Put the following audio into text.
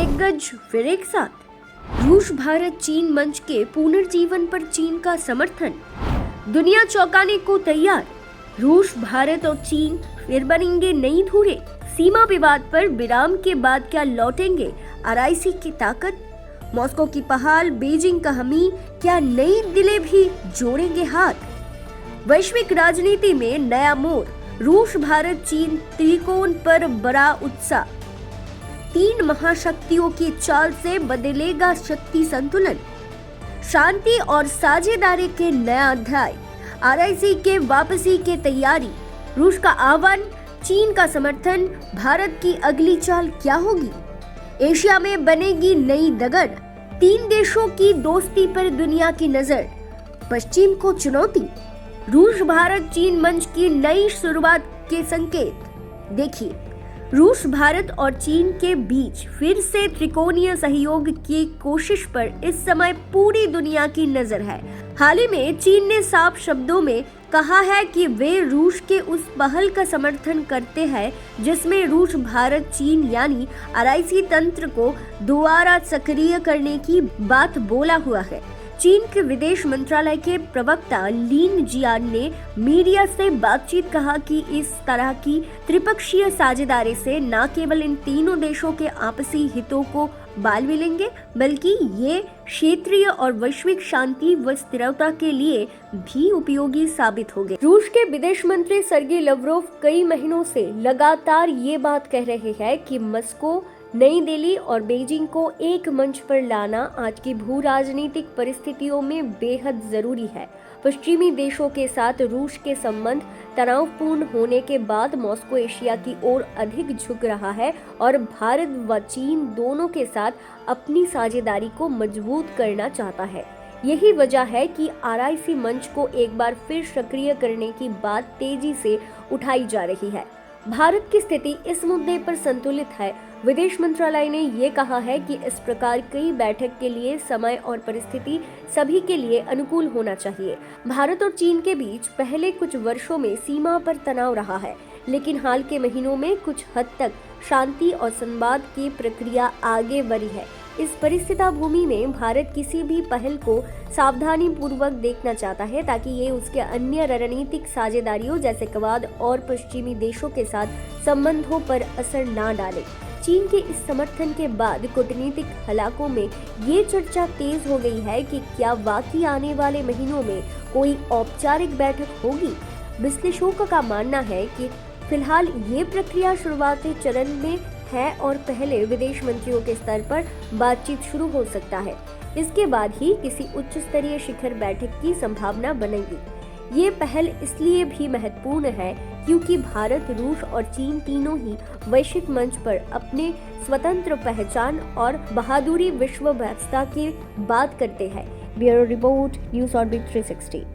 एक गज फिर एक साथ। रूस भारत चीन मंच के पुनर्जीवन पर चीन का समर्थन। दुनिया चौंकाने को तैयार। रूस भारत और चीन फिर बनेंगे नई धुरे। सीमा विवाद पर विराम के बाद क्या लौटेंगे आरआईसी की ताकत? मॉस्को की पहाड़, बीजिंग का हामी, क्या नई दिलें भी जोड़ेंगे हाथ? वैश्विक राजनीति में नया मोड़। रूस भारत चीन त्रिकोण पर बड़ा उत्साह। तीन महाशक्तियों की चाल से बदलेगा शक्ति संतुलन। शांति और साझेदारी के नया अध्याय। आरआईसी के वापसी की तैयारी। रूस का आह्वान, चीन का समर्थन। भारत की अगली चाल क्या होगी? एशिया में बनेगी नई डगर। तीन देशों की दोस्ती पर दुनिया की नजर। पश्चिम को चुनौती। रूस भारत चीन मंच की नई शुरुआत के संकेत। देखिए, रूस भारत और चीन के बीच फिर से त्रिकोणीय सहयोग की कोशिश पर इस समय पूरी दुनिया की नजर है। हाल ही में चीन ने साफ शब्दों में कहा है कि वे रूस के उस पहल का समर्थन करते हैं जिसमें रूस भारत चीन यानी आरआईसी तंत्र को दोबारा सक्रिय करने की बात बोला हुआ है। चीन के विदेश मंत्रालय के प्रवक्ता लिन जियान ने मीडिया से बातचीत कहा कि इस तरह की त्रिपक्षीय साझेदारी से न केवल इन तीनों देशों के आपसी हितों को बाल मिलेंगे, बल्कि ये क्षेत्रीय और वैश्विक शांति व स्थिरता के लिए भी उपयोगी साबित होंगे। रूस के विदेश मंत्री सर्गेई लाव्रोव कई महीनों से लगातार ये बात कह रहे हैं कि मॉस्को, नई दिल्ली और बीजिंग को एक मंच पर लाना आज की भू राजनीतिक परिस्थितियों में बेहद जरूरी है। पश्चिमी देशों के साथ रूस के संबंध तनावपूर्ण होने के बाद मॉस्को एशिया की ओर अधिक झुक रहा है और भारत व चीन दोनों के साथ अपनी साझेदारी को मजबूत करना चाहता है। यही वजह है कि आरआईसी मंच को एक बार फिर सक्रिय करने की बात तेजी से उठाई जा रही है। भारत की स्थिति इस मुद्दे पर संतुलित है। विदेश मंत्रालय ने ये कहा है कि इस प्रकार की बैठक के लिए समय और परिस्थिति सभी के लिए अनुकूल होना चाहिए। भारत और चीन के बीच पहले कुछ वर्षों में सीमा पर तनाव रहा है, लेकिन हाल के महीनों में कुछ हद तक शांति और संवाद की प्रक्रिया आगे बढ़ी है। इस परिस्थिति भूमि में भारत किसी भी पहल को सावधानी पूर्वक देखना चाहता है ताकि ये उसके अन्य रणनीतिक साझेदारियों जैसे क्वाड और पश्चिमी देशों के साथ संबंधों पर असर न डाले। चीन के इस समर्थन के बाद कूटनीतिक हलकों में ये चर्चा तेज हो गई है कि क्या वाकई आने वाले महीनों में कोई औपचारिक बैठक होगी। विश्लेषकों का मानना है कि फिलहाल ये प्रक्रिया शुरुआती चरण में है और पहले विदेश मंत्रियों के स्तर पर बातचीत शुरू हो सकता है। इसके बाद ही किसी उच्च स्तरीय शिखर बैठक की संभावना बनेगी। ये पहल इसलिए भी महत्वपूर्ण है क्योंकि भारत, रूस और चीन तीनों ही वैश्विक मंच पर अपने स्वतंत्र पहचान और बहादुरी विश्व व्यवस्था की बात करते हैं। Bureau report, news orbit 360।